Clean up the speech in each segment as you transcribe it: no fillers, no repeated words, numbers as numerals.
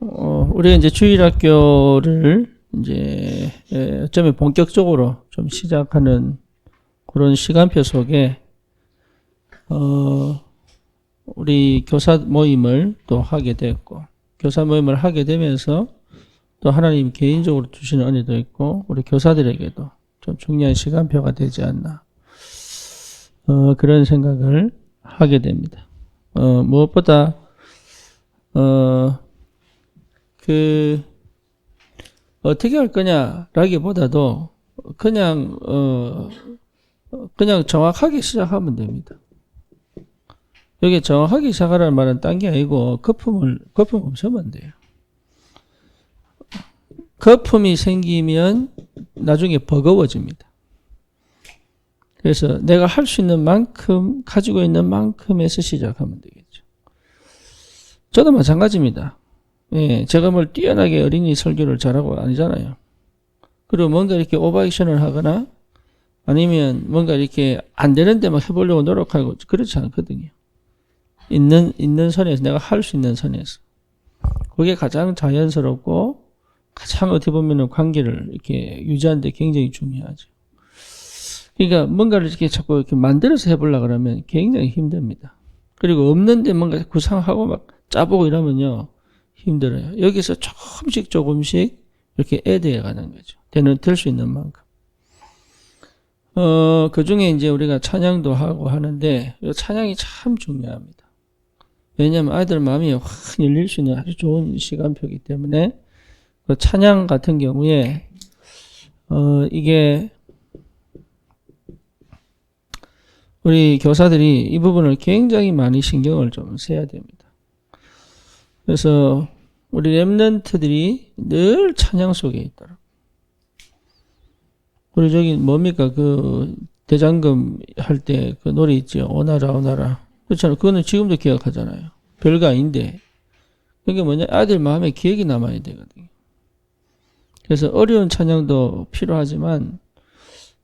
우리가 이제 주일학교를 이제 어쩌면 본격적으로 좀 시작하는 그런 시간표 속에 우리 교사 모임을 또 하게 됐고, 교사 모임을 하게 되면서 또 하나님 개인적으로 주시는 은혜도 있고 우리 교사들에게도 좀 중요한 시간표가 되지 않나 그런 생각을 하게 됩니다. 무엇보다 어떻게 할 거냐라기보다도 그냥 정확하게 시작하면 됩니다. 여기 정확하게 시작하라는 말은 딴 게 아니고 거품 없으면 돼요. 거품이 생기면 나중에 버거워집니다. 그래서 내가 할 수 있는 만큼, 가지고 있는 만큼에서 시작하면 되겠죠. 저도 마찬가지입니다. 예, 제가 뭘 뛰어나게 어린이 설교를 잘하고 아니잖아요. 그리고 뭔가 이렇게 오버액션을 하거나 아니면 뭔가 이렇게 안 되는데 막 해보려고 노력하고 그렇지 않거든요. 있는 선에서, 내가 할 수 있는 선에서. 그게 가장 자연스럽고 가장 어떻게 보면 관계를 이렇게 유지하는 데 굉장히 중요하죠. 그러니까 뭔가를 이렇게 자꾸 이렇게 만들어서 해보려고 그러면 굉장히 힘듭니다. 그리고 없는데 뭔가 구상하고 막 짜보고 이러면요, 힘들어요. 여기서 조금씩 이렇게 애드해 가는 거죠. 될 수 있는 만큼. 그 중에 이제 우리가 찬양도 하고 하는데, 이 찬양이 참 중요합니다. 왜냐하면 아이들 마음이 확 열릴 수 있는 아주 좋은 시간표이기 때문에, 그 찬양 같은 경우에, 이게, 우리 교사들이 이 부분을 굉장히 많이 신경을 좀 써야 됩니다. 그래서 우리 랩런트들이 늘 찬양 속에 있더라고요. 우리 저기 뭡니까? 그 대장금 할 때 그 노래 있죠. 오나라 오나라. 그렇잖아요. 그거는 지금도 기억하잖아요. 별거 아닌데. 그게 뭐냐? 아들 마음에 기억이 남아야 되거든요. 그래서 어려운 찬양도 필요하지만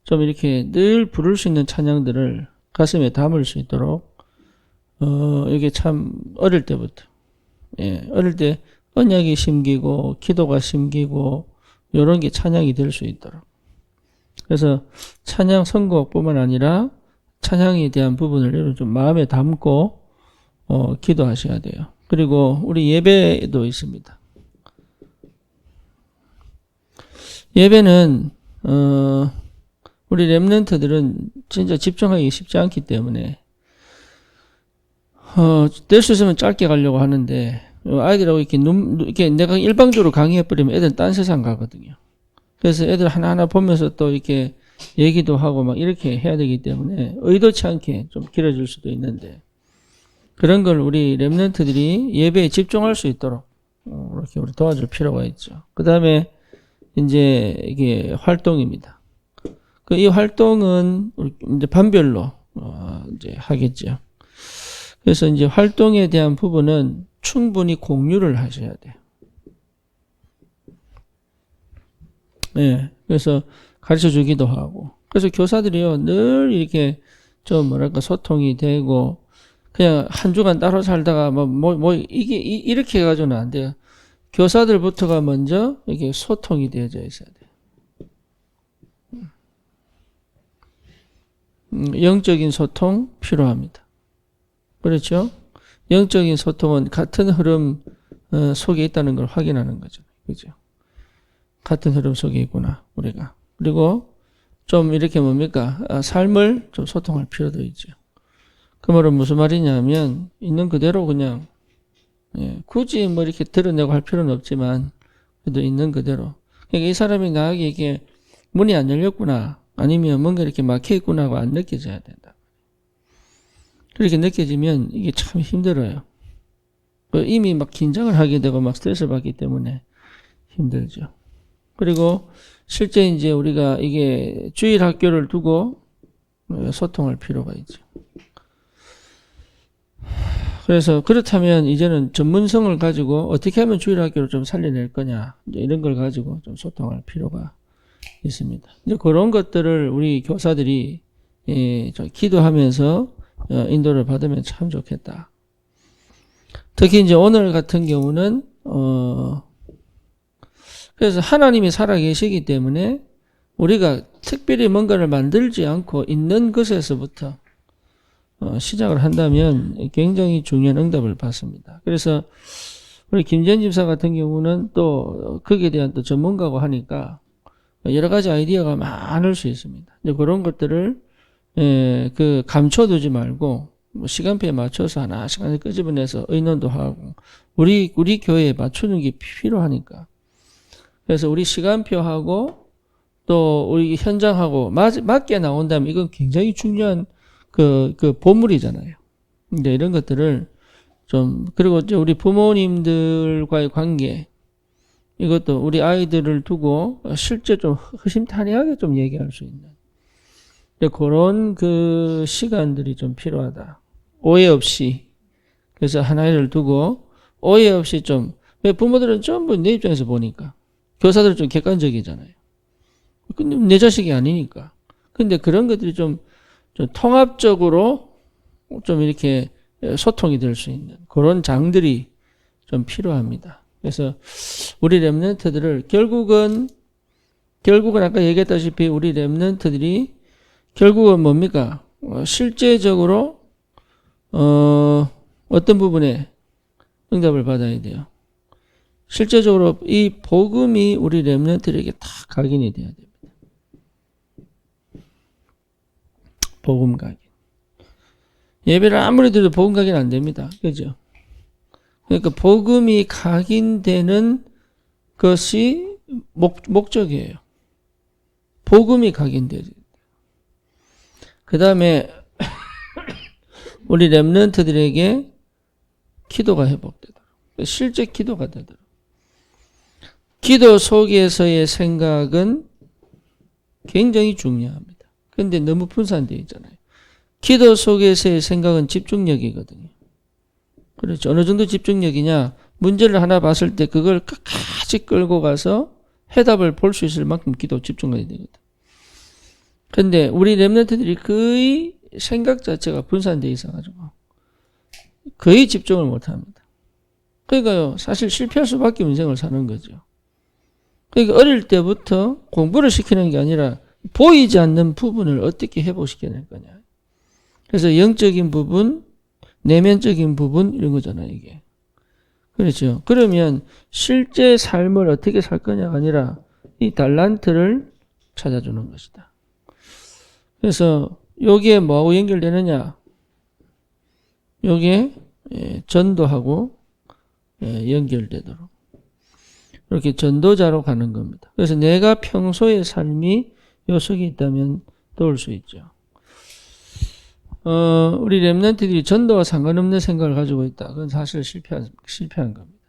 좀 이렇게 늘 부를 수 있는 찬양들을 가슴에 담을 수 있도록 이게 참 어릴 때부터, 예, 어릴 때 언약이 심기고 기도가 심기고 이런 게 찬양이 될 수 있도록. 그래서 찬양 선곡뿐만 아니라 찬양에 대한 부분을 좀 마음에 담고 기도하셔야 돼요. 그리고 우리 예배도 있습니다. 예배는 우리 랩런트들은 진짜 집중하기 쉽지 않기 때문에 될 수 있으면 짧게 가려고 하는데 아이들하고 이렇게 내가 일방적으로 강의해버리면 애들은 딴 세상 가거든요. 그래서 애들 하나하나 보면서 또 이렇게 얘기도 하고 막 이렇게 해야 되기 때문에 의도치 않게 좀 길어질 수도 있는데 그런 걸 우리 랩런트들이 예배에 집중할 수 있도록 이렇게 우리 도와줄 필요가 있죠. 그 다음에 이제 이게 활동입니다. 이 활동은 이제 반별로 이제 하겠죠. 그래서 이제 활동에 대한 부분은 충분히 공유를 하셔야 돼요. 네, 그래서 가르쳐 주기도 하고. 그래서 교사들이요, 늘 이렇게 좀 뭐랄까 소통이 되고, 그냥 한 주간 따로 살다가 이게 이렇게 해가지고는 안 돼요. 교사들부터가 먼저 이게 소통이 되어져 있어야 돼요. 영적인 소통 필요합니다. 그렇죠? 영적인 소통은 같은 흐름 속에 있다는 걸 확인하는 거죠. 그죠? 같은 흐름 속에 있구나, 우리가. 그리고 좀 이렇게 뭡니까? 삶을 좀 소통할 필요도 있죠. 그 말은 무슨 말이냐면, 있는 그대로 그냥, 예, 굳이 뭐 이렇게 드러내고 할 필요는 없지만, 그래도 있는 그대로. 그러니까 이 사람이 나에게 이게 문이 안 열렸구나, 아니면 뭔가 이렇게 막혀 있구나 하고 안 느껴져야 된다. 그렇게 느껴지면 이게 참 힘들어요. 이미 막 긴장을 하게 되고 막 스트레스를 받기 때문에 힘들죠. 그리고 실제 이제 우리가 이게 주일 학교를 두고 소통할 필요가 있죠. 그래서 그렇다면 이제는 전문성을 가지고 어떻게 하면 주일 학교를 좀 살려낼 거냐, 이런 걸 가지고 좀 소통할 필요가 있습니다. 이제 그런 것들을 우리 교사들이 기도하면서 인도를 받으면 참 좋겠다. 특히 이제 오늘 같은 경우는, 그래서 하나님이 살아계시기 때문에 우리가 특별히 뭔가를 만들지 않고 있는 것에서부터 시작을 한다면 굉장히 중요한 응답을 받습니다. 그래서 우리 김재현 집사 같은 경우는 또 거기에 대한 또 전문가고 하니까 여러 가지 아이디어가 많을 수 있습니다. 이제 그런 것들을 감춰두지 말고 뭐 시간표에 맞춰서 하나씩 끄집어내서 의논도 하고 우리 교회에 맞추는 게 필요하니까. 그래서 우리 시간표하고 또 우리 현장하고 맞게 나온다면 이건 굉장히 중요한 그 보물이잖아요. 이제 이런 것들을 좀, 그리고 이제 우리 부모님들과의 관계, 이것도 우리 아이들을 두고 실제 좀 허심탄회하게 좀 얘기할 수 있는 그런 그 시간들이 좀 필요하다. 오해 없이. 그래서 하나를 두고 오해 없이 좀, 왜 부모들은 전부 내 입장에서 보니까 교사들은 좀 객관적이잖아요. 근데 내 자식이 아니니까. 근데 그런 것들이 좀 통합적으로 좀 이렇게 소통이 될 수 있는 그런 장들이 좀 필요합니다. 그래서 우리 렘넌트들을 결국은 아까 얘기했다시피 우리 렘넌트들이 결국은 뭡니까? 실제적으로 어떤 부분에 응답을 받아야 돼요. 실제적으로 이 복음이 우리 렘넌트들에게 다 각인이 돼야 됩니다. 복음 각인. 예배를 아무리 드려도 복음 각인 안 됩니다. 그죠? 그러니까 복음이 각인되는 것이 목적이에요. 복음이 각인돼야 돼요. 그 다음에 우리 렘넌트들에게 기도가 회복되도록, 실제 기도가 되도록. 기도 속에서의 생각은 굉장히 중요합니다. 그런데 너무 분산되어 있잖아요. 기도 속에서의 생각은 집중력이거든요. 그렇죠. 어느 정도 집중력이냐? 문제를 하나 봤을 때 그걸 끝까지 끌고 가서 해답을 볼 수 있을 만큼 집중력이 되거든. 근데 우리 렘넌트들이 거의 생각 자체가 분산되어 있어가지고 거의 집중을 못합니다. 그러니까요, 사실 실패할 수밖에 인생을 사는 거죠. 그러니까 어릴 때부터 공부를 시키는 게 아니라 보이지 않는 부분을 어떻게 회복시켜낼 거냐. 그래서 영적인 부분, 내면적인 부분 이런 거잖아요, 이게. 그렇죠. 그러면 실제 삶을 어떻게 살 거냐가 아니라 이 달란트를 찾아주는 것이다. 그래서 여기에 뭐하고 연결되느냐? 여기에 전도하고 연결되도록 이렇게 전도자로 가는 겁니다. 그래서 내가 평소의 삶이 요 속에 있다면 도울 수 있죠. 우리 렘넌트들이 전도와 상관없는 생각을 가지고 있다. 그건 사실 실패한 겁니다.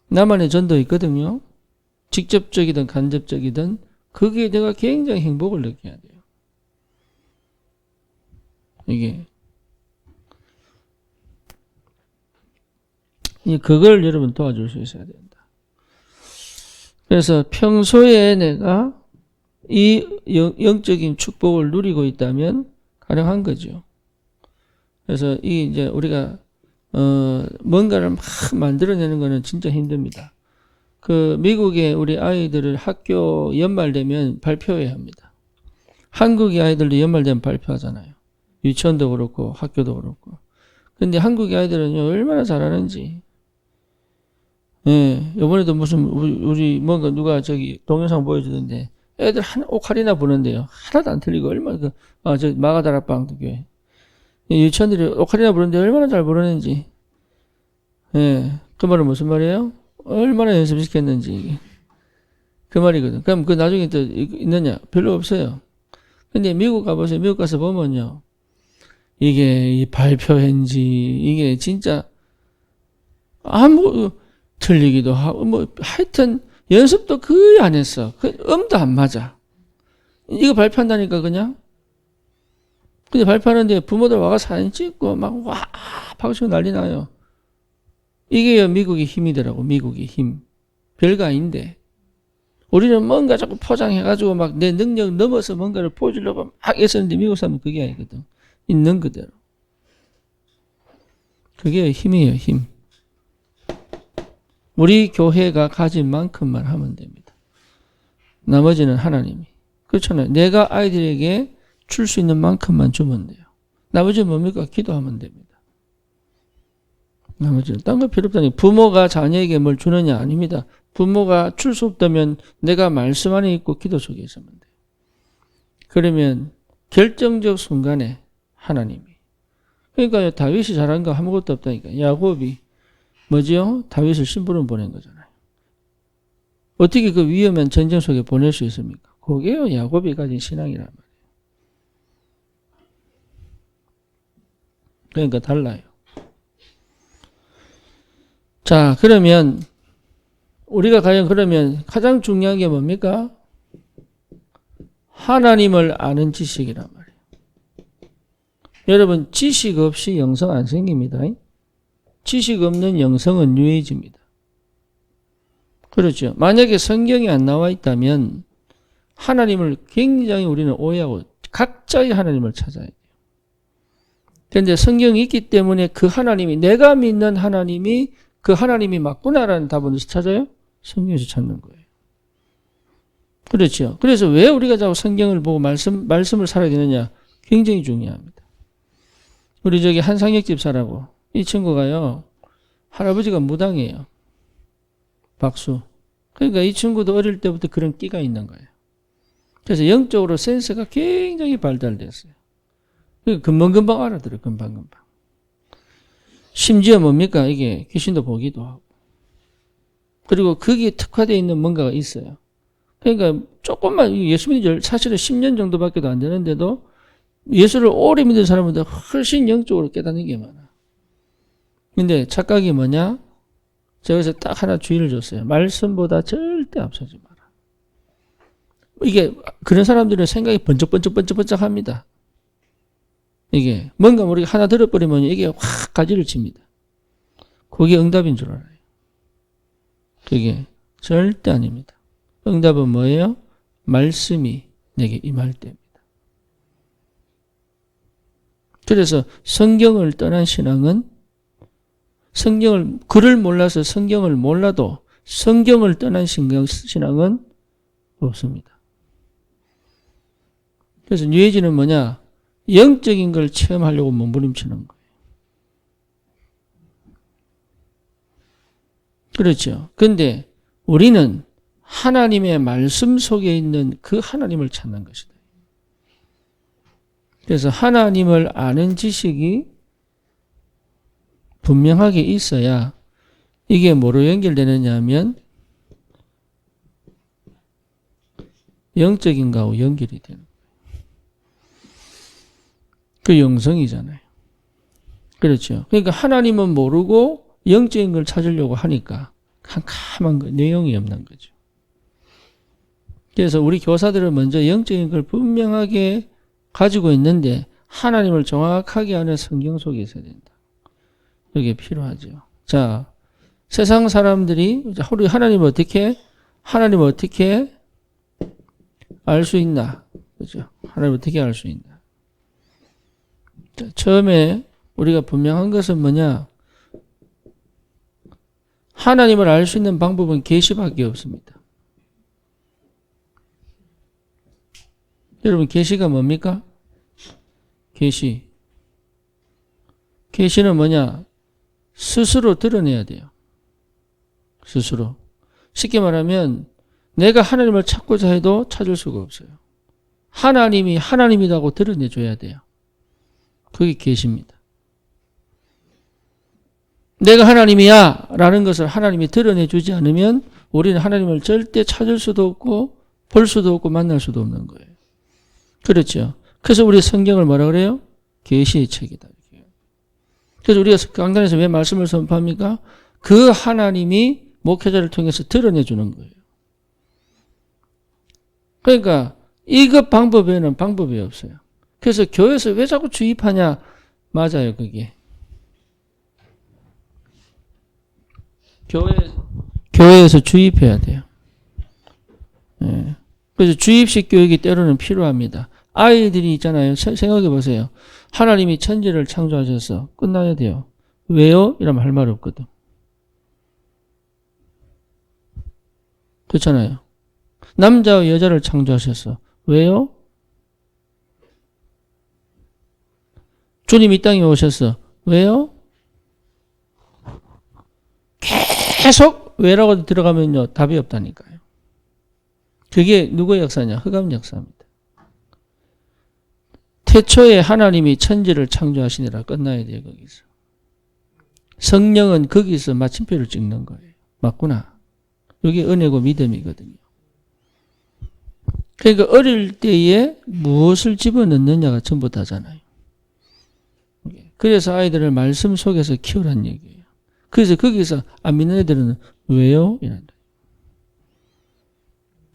나만의 전도 있거든요. 직접적이든 간접적이든 거기에 내가 굉장히 행복을 느껴야 돼요. 이게 그걸 여러분 도와줄 수 있어야 된다. 그래서 평소에 내가 이 영적인 축복을 누리고 있다면 가능한 거죠. 그래서 이제 우리가 뭔가를 막 만들어내는 거는 진짜 힘듭니다. 그 미국의 우리 아이들을 학교 연말 되면 발표해야 합니다. 한국의 아이들도 연말 되면 발표하잖아요. 유치원도 그렇고 학교도 그렇고. 근데 한국의 아이들은요 얼마나 잘하는지. 예, 이번에도 무슨 우리 뭔가 누가 저기 동영상 보여주던데 애들 한 오카리나 부는데요. 하나도 안 틀리고 얼마나 저 마가다락방 교회 유치원들이 오카리나 부르는데 얼마나 잘 부르는지. 예, 그 말은 무슨 말이에요? 얼마나 연습시켰는지 이게. 그 말이거든. 그럼 그 나중에 또 있느냐? 별로 없어요. 근데 미국 가보세요. 미국 가서 보면요. 이게 이 발표했는지 이게 진짜 아무 틀리기도 하고 뭐 하여튼 연습도 거의 안 했어. 음도 안 맞아. 이거 발표한다니까 그냥. 근데 발표하는데 부모들 와가 사진 찍고 막 와 박수치고 난리 나요. 이게 미국의 힘이더라고. 미국의 힘. 별거 아닌데. 우리는 뭔가 자꾸 포장해가지고 막 내 능력 넘어서 뭔가를 보여주려고 막 애쓰는데 미국 사람은 그게 아니거든. 있는 그대로. 그게 힘이에요, 힘. 우리 교회가 가진 만큼만 하면 됩니다. 나머지는 하나님이. 그렇잖아요. 내가 아이들에게 줄 수 있는 만큼만 주면 돼요. 나머지는 뭡니까? 기도하면 됩니다. 나머지는 딴 거 필요 없다니. 부모가 자녀에게 뭘 주느냐? 아닙니다. 부모가 줄 수 없다면 내가 말씀 안에 있고 기도 속에 있으면 돼요. 그러면 결정적 순간에 하나님이. 그러니까 다윗이 잘한 거 아무것도 없다니까. 야곱이 뭐지요? 다윗을 심부름 보낸 거잖아요. 어떻게 그 위험한 전쟁 속에 보낼 수 있습니까? 그게요, 야곱이 가진 신앙이란 말이에요. 그러니까 달라요. 자, 그러면 우리가 과연 그러면 가장 중요한 게 뭡니까? 하나님을 아는 지식이란 말이에요. 여러분, 지식 없이 영성 안 생깁니다. 지식 없는 영성은 뉴에이지입니다. 그렇죠. 만약에 성경이 안 나와 있다면 하나님을 굉장히 우리는 오해하고 각자의 하나님을 찾아야 돼요. 그런데 성경이 있기 때문에 그 하나님이, 내가 믿는 하나님이 그 하나님이 맞구나라는 답은 어디서 찾아요? 성경에서 찾는 거예요. 그렇죠. 그래서 왜 우리가 자꾸 성경을 보고 말씀을 살아야 되느냐? 굉장히 중요합니다. 우리 저기 한상혁 집사라고, 이 친구가요, 할아버지가 무당이에요. 박수. 그러니까 이 친구도 어릴 때부터 그런 끼가 있는 거예요. 그래서 영적으로 센스가 굉장히 발달됐어요. 금방금방 알아들어요. 금방금방. 심지어 뭡니까? 이게 귀신도 보기도 하고. 그리고 거기에 특화되어 있는 뭔가가 있어요. 그러니까 조금만, 예수 믿은 지 사실은 10년 정도밖에 안 되는데도 예수를 오래 믿은 사람보다 훨씬 영적으로 깨닫는 게 많아. 근데 착각이 뭐냐? 제가 그래서 딱 하나 주의를 줬어요. 말씀보다 절대 앞서지 마라. 이게 그런 사람들은 생각이 번쩍번쩍 합니다. 이게 뭔가 모르게 하나 들어버리면 이게 확 가지를 칩니다. 그게 응답인 줄 알아요. 그게 절대 아닙니다. 응답은 뭐예요? 말씀이 내게 임할 때입니다. 그래서 성경을 떠난 신앙은 글을 몰라서 성경을 몰라도 성경을 떠난 신앙은 없습니다. 그래서 뉴에이지는 뭐냐? 영적인 걸 체험하려고 몸부림치는 거예요. 그렇죠. 근데 우리는 하나님의 말씀 속에 있는 그 하나님을 찾는 것이다. 그래서 하나님을 아는 지식이 분명하게 있어야 이게 뭐로 연결되느냐 하면 영적인 거하고 연결이 되는 거예요. 그 영성이잖아요. 그렇죠. 그러니까 하나님은 모르고 영적인 걸 찾으려고 하니까 캄캄한 거, 내용이 없는 거죠. 그래서 우리 교사들은 먼저 영적인 걸 분명하게 가지고 있는데 하나님을 정확하게 아는 성경 속에 있어야 된다. 이게 필요하죠. 자, 세상 사람들이 우리 하나님을 어떻게 알 수 있나? 그죠? 하나님을 어떻게 알 수 있나? 자, 처음에 우리가 분명한 것은 뭐냐? 하나님을 알 수 있는 방법은 계시밖에 없습니다. 여러분, 계시가 뭡니까? 계시는 뭐냐? 스스로 드러내야 돼요. 스스로. 쉽게 말하면 내가 하나님을 찾고자 해도 찾을 수가 없어요. 하나님이 하나님이라고 드러내줘야 돼요. 그게 계시입니다. 내가 하나님이야 라는 것을 하나님이 드러내주지 않으면 우리는 하나님을 절대 찾을 수도 없고 볼 수도 없고 만날 수도 없는 거예요. 그렇죠. 그래서 우리 성경을 뭐라 그래요? 계시의 책이다. 그래서 우리가 강단에서 왜 말씀을 선포합니까? 그 하나님이 목회자를 통해서 드러내주는 거예요. 그러니까 이것 방법 외에는 방법이 없어요. 그래서 교회에서 왜 자꾸 주입하냐? 맞아요, 그게. 교회에서 주입해야 돼요. 예. 그래서 주입식 교육이 때로는 필요합니다. 아이들이 있잖아요. 생각해 보세요. 하나님이 천지를 창조하셔서 끝나야 돼요. 왜요? 이러면 할 말 없거든. 그렇잖아요. 남자와 여자를 창조하셨어. 왜요? 주님 이 땅에 오셨어. 왜요? 계속 왜라고 들어가면요. 답이 없다니까요. 그게 누구의 역사냐? 흑암 역사입니다. 태초에 하나님이 천지를 창조하시니라 끝나야 돼요. 거기서. 성령은 거기서 마침표를 찍는 거예요. 맞구나. 이게 은혜고 믿음이거든요. 그러니까 어릴 때에 무엇을 집어넣느냐가 전부 다잖아요. 그래서 아이들을 말씀 속에서 키우라는 얘기예요. 그래서 거기서 안 믿는 애들은 왜요? 이란다.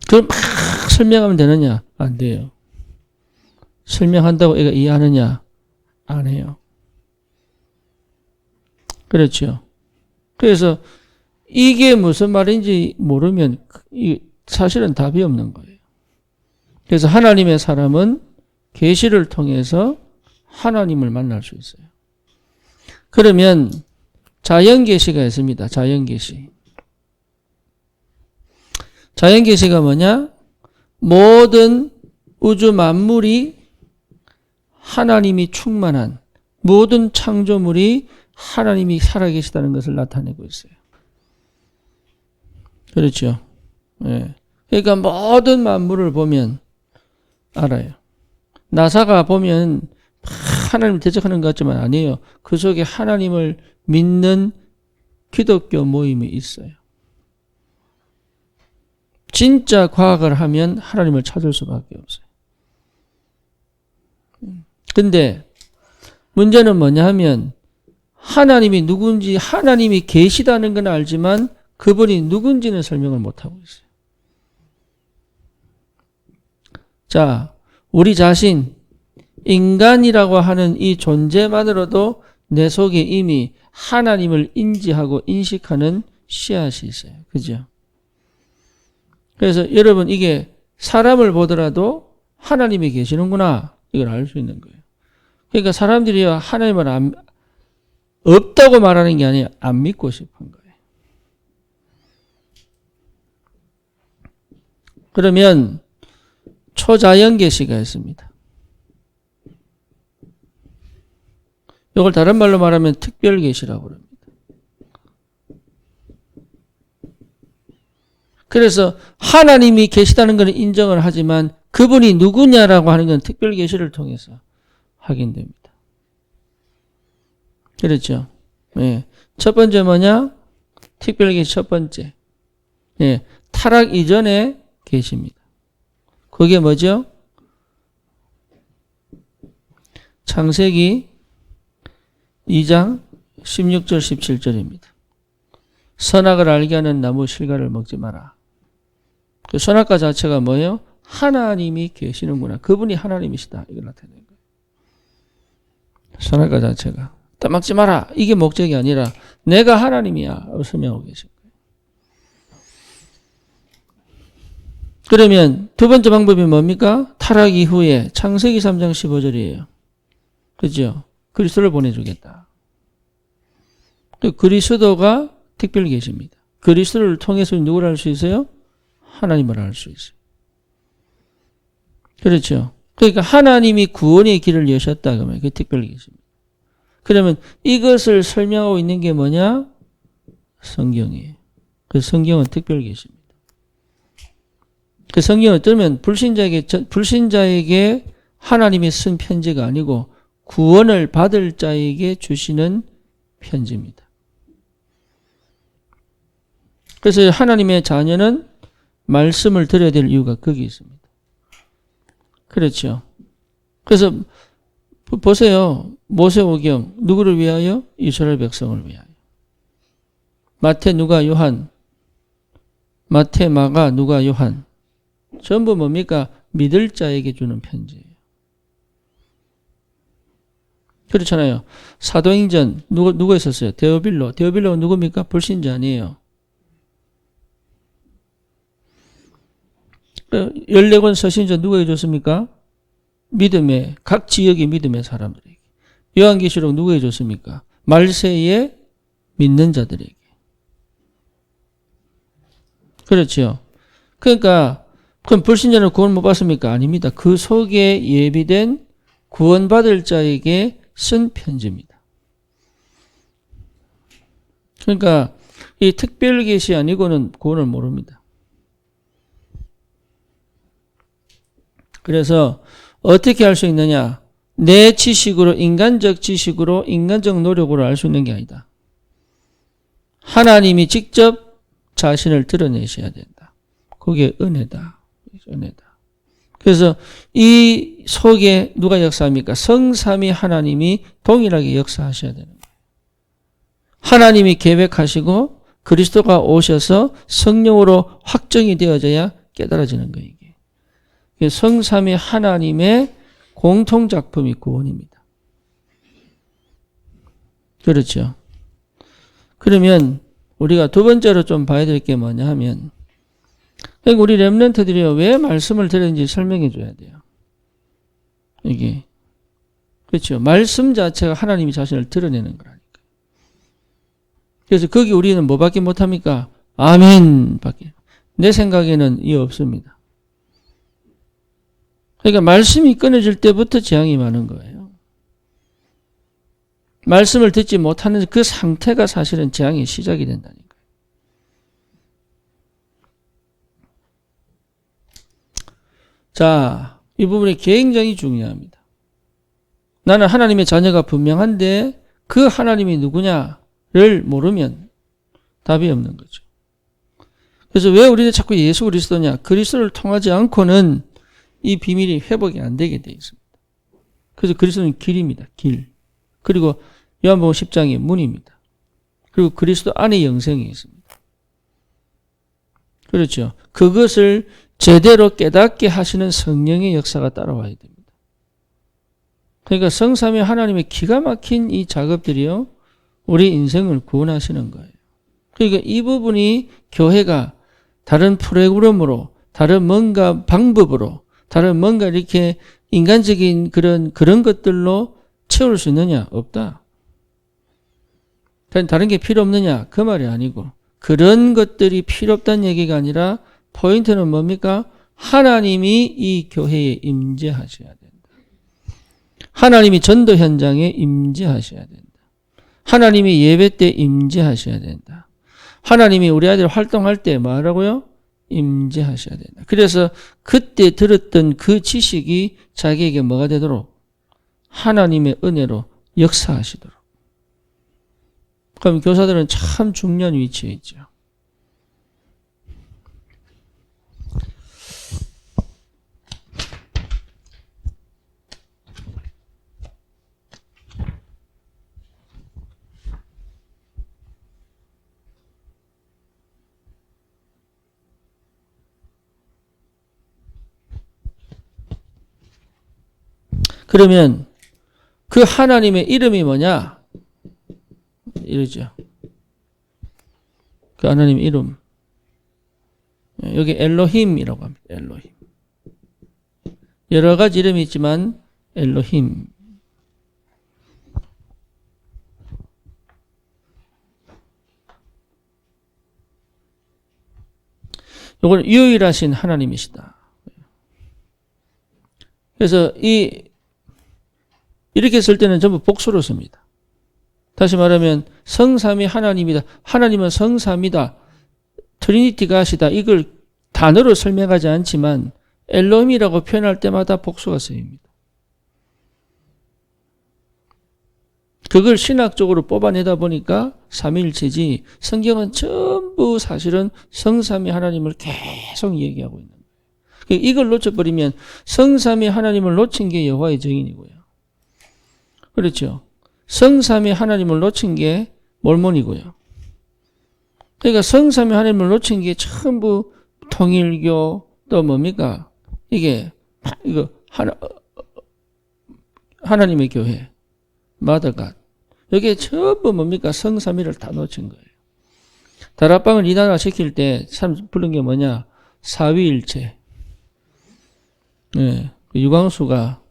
그럼 막 설명하면 되느냐? 안 돼요. 설명한다고 애가 이해하느냐? 안 해요. 그렇죠. 그래서 이게 무슨 말인지 모르면 사실은 답이 없는 거예요. 그래서 하나님의 사람은 계시를 통해서 하나님을 만날 수 있어요. 그러면 자연계시가 있습니다. 자연계시. 자연계시가 뭐냐? 모든 우주 만물이 하나님이 충만한 모든 창조물이 하나님이 살아계시다는 것을 나타내고 있어요. 그렇죠. 예. 그러니까 모든 만물을 보면 알아요. 나사가 보면 하나님을 대적하는 것 같지만 아니에요. 그 속에 하나님을 믿는 기독교 모임이 있어요. 진짜 과학을 하면 하나님을 찾을 수밖에 없어요. 근데 문제는 뭐냐 하면 하나님이 누군지 하나님이 계시다는 건 알지만 그분이 누군지는 설명을 못하고 있어요. 자, 우리 자신 인간이라고 하는 이 존재만으로도 내 속에 이미 하나님을 인지하고 인식하는 씨앗이 있어요. 그죠? 그래서 여러분 이게 사람을 보더라도 하나님이 계시는구나 이걸 알 수 있는 거예요. 그러니까 사람들이 하나님을 없다고 말하는 게 아니에요. 안 믿고 싶은 거예요. 그러면 초자연 계시가 있습니다. 이걸 다른 말로 말하면 특별 계시라고 합니다. 그래서 하나님이 계시다는 것은 인정을 하지만 그분이 누구냐라고 하는 건 특별 계시를 통해서 확인됩니다. 그렇죠? 예. 첫 번째 뭐냐? 특별 계시 첫 번째. 예. 타락 이전의 계시입니다. 그게 뭐죠? 창세기 2장 16절 17절입니다. 선악을 알게 하는 나무 실과를 먹지 마라. 그 선악과 자체가 뭐예요? 하나님이 계시는구나. 그분이 하나님이시다. 이걸 나타내는 거예요. 선악과 자체가. 따먹지 마라. 이게 목적이 아니라 내가 하나님이야. 설명하고 계신 거예요. 그러면 두 번째 방법이 뭡니까? 타락 이후에 창세기 3장 15절이에요. 그죠? 그리스도를 보내주겠다. 그리스도가 특별 계십니다. 그리스도를 통해서 누구를 알 수 있어요? 하나님을 알 수 있어요. 그렇죠. 그러니까 하나님이 구원의 길을 여셨다 그러면 그게 특별 계십니다. 그러면 이것을 설명하고 있는 게 뭐냐? 성경이에요. 그 성경은 특별 계십니다. 그 성경은 어쩌면 불신자에게 하나님이 쓴 편지가 아니고 구원을 받을 자에게 주시는 편지입니다. 그래서 하나님의 자녀는 말씀을 들어야 될 이유가 거기 있습니다. 그렇죠. 그래서 보세요. 모세오경 누구를 위하여? 이스라엘 백성을 위하여. 마태, 누가, 요한. 마태, 마가, 누가, 요한. 전부 뭡니까? 믿을 자에게 주는 편지예요. 그렇잖아요. 사도행전 누가 있었어요? 데오빌로. 데오빌로가 누굽니까? 불신자 아니에요. 14권 서신전 누가 해줬습니까? 믿음의 각 지역의 믿음의 사람들에게. 요한계시록 누가 해줬습니까? 말세에 믿는 자들에게. 그렇죠. 그러니까 그럼 불신자는 구원 못 받습니까? 아닙니다. 그 속에 예비된 구원받을 자에게 쓴 편지입니다. 그러니까 이 특별 계시 아니고는 구원을 모릅니다. 그래서 어떻게 할 수 있느냐? 내 지식으로, 인간적 지식으로, 인간적 노력으로 알 수 있는 게 아니다. 하나님이 직접 자신을 드러내셔야 된다. 그게 은혜다. 은혜다. 그래서 이 속에 누가 역사합니까? 성삼위 하나님이 동일하게 역사하셔야 되는 거예요. 하나님이 계획하시고 그리스도가 오셔서 성령으로 확정이 되어져야 깨달아지는 거예요. 이게 성삼위 하나님의 공통작품이 구원입니다. 그렇죠. 그러면 우리가 두 번째로 좀 봐야 될 게 뭐냐 하면, 그러니까 우리 렘넌트들이 왜 말씀을 들었는지 설명해 줘야 돼요. 이게. 그렇죠. 말씀 자체가 하나님이 자신을 드러내는 거라니까. 그래서 거기 우리는 뭐밖에 못합니까? 아멘 밖에. 내 생각에는 이 없습니다. 그러니까 말씀이 끊어질 때부터 재앙이 많은 거예요. 말씀을 듣지 못하는 그 상태가 사실은 재앙의 시작이 된다니까요. 자, 이 부분이 굉장히 중요합니다. 나는 하나님의 자녀가 분명한데 그 하나님이 누구냐를 모르면 답이 없는 거죠. 그래서 왜 우리는 자꾸 예수 그리스도냐? 그리스도를 통하지 않고는 이 비밀이 회복이 안 되게 되어 있습니다. 그래서 그리스도는 길입니다. 길. 그리고 요한복음 10장의 문입니다. 그리고 그리스도 안에 영생이 있습니다. 그렇죠. 그것을 제대로 깨닫게 하시는 성령의 역사가 따라와야 됩니다. 그러니까 성삼위 하나님의 기가 막힌 이 작업들이요, 우리 인생을 구원하시는 거예요. 그러니까 이 부분이 교회가 다른 프로그램으로, 다른 뭔가 방법으로, 다른 뭔가 이렇게 인간적인 그런 것들로 채울 수 있느냐? 없다. 다른 게 필요 없느냐? 그 말이 아니고, 그런 것들이 필요 없다는 얘기가 아니라 포인트는 뭡니까? 하나님이 이 교회에 임재하셔야 된다. 하나님이 전도 현장에 임재하셔야 된다. 하나님이 예배 때 임재하셔야 된다. 하나님이 우리 아들 활동할 때 뭐라고요? 임재하셔야 된다. 그래서 그때 들었던 그 지식이 자기에게 뭐가 되도록? 하나님의 은혜로 역사하시도록. 그럼 교사들은 참 중요한 위치에 있죠. 그러면 그 하나님의 이름이 뭐냐? 이러죠. 그 하나님 이름. 여기 엘로힘이라고 합니다. 엘로힘. 여러 가지 이름이 있지만 엘로힘. 이건 유일하신 하나님이시다. 그래서 이렇게 쓸 때는 전부 복수로 씁니다. 다시 말하면 성삼위 하나님이다. 하나님은 성삼이다. 트리니티 갓이다. 이걸 단어로 설명하지 않지만 엘로힘이라고 표현할 때마다 복수가 쓰입니다. 그걸 신학적으로 뽑아내다 보니까 삼위일체지, 성경은 전부 사실은 성삼위 하나님을 계속 얘기하고 있는 거예요. 이걸 놓쳐버리면 성삼위 하나님을 놓친 게 여호와의 증인이고요. 그렇죠. 성삼위 하나님을 놓친 게 몰몬이고요. 그러니까 성삼위 하나님을 놓친 게 전부 통일교, 또 뭡니까? 이거 하나님의 교회, 마더갓. 여기에 전부 뭡니까? 성삼위를 다 놓친 거예요. 다락방을 이단화 시킬 때 참 부른 게 뭐냐? 사위일체. 네, 유광수가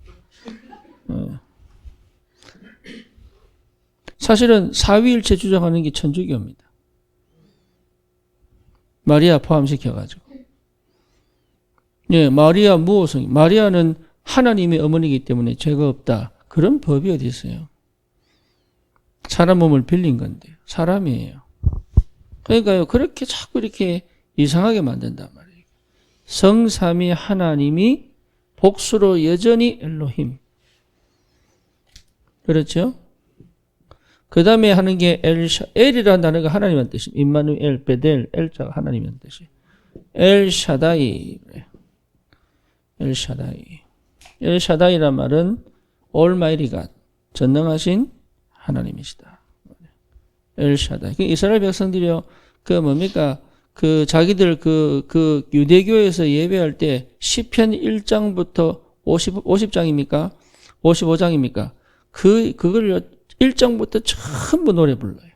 사실은 사위일체 주장하는 게 천주교입니다. 마리아 포함시켜가지고. 예, 마리아 무호성. 마리아는 하나님의 어머니이기 때문에 죄가 없다. 그런 법이 어디 있어요? 사람 몸을 빌린 건데 사람이에요. 그러니까요, 그렇게 자꾸 이렇게 이상하게 만든단 말이에요. 성삼위 하나님이 복수로 여전히 엘로힘. 그렇죠? 그 다음에 하는 게 엘이라는 단어가 하나님이라는 뜻입니다. 임마누엘, 베델, 엘자가 하나님이라는 뜻이에요. 엘샤다이. 엘샤다이. 엘샤다이란 말은 Almighty God, 전능하신 하나님이시다. 엘샤다이. 이스라엘 백성들이요, 그 뭡니까? 그 자기들 그 유대교에서 예배할 때 시편 1장부터 50장입니까? 55장입니까? 그걸 1장부터 전부 노래 불러요.